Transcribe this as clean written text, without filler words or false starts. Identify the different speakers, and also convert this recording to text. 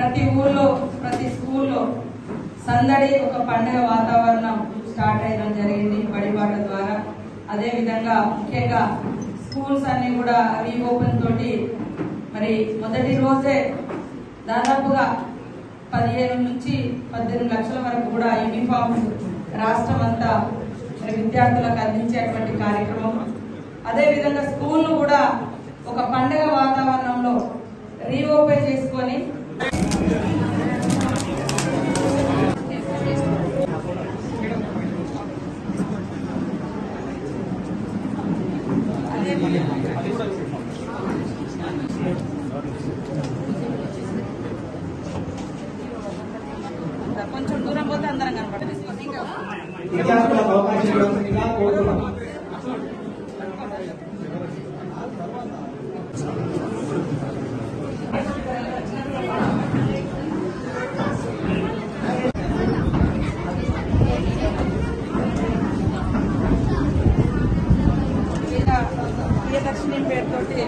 Speaker 1: ప్రతి ఊర్లో ప్రతి స్కూల్లో సందడి ఒక పండుగ వాతావరణం స్టార్ట్ అయ్యడం జరిగింది బడిబాట ద్వారా. అదే విధంగా ముఖ్యంగా స్కూల్స్ అన్ని కూడా రీఓపెన్ తోటి మరి మొదటి రోజే దాదాపుగా 15 నుంచి 18 లక్షల వరకు కూడా యూనిఫామ్స్ రాష్ట్రం అంతా విద్యార్థులకు అందించేటువంటి కార్యక్రమం. అదే విధంగా స్కూల్ కూడా ఒక పండుగ వాతావరణంలో రీఓపెన్ చేసుకొని కొంచెం దూరం పోతే అందరం కనపడదు.
Speaker 2: విద్యార్థులకు అవకాశం ఇవ్వాల్సిందిగా కోరుతున్నాం.
Speaker 1: ప్రియదర్శిని పేరుతోటి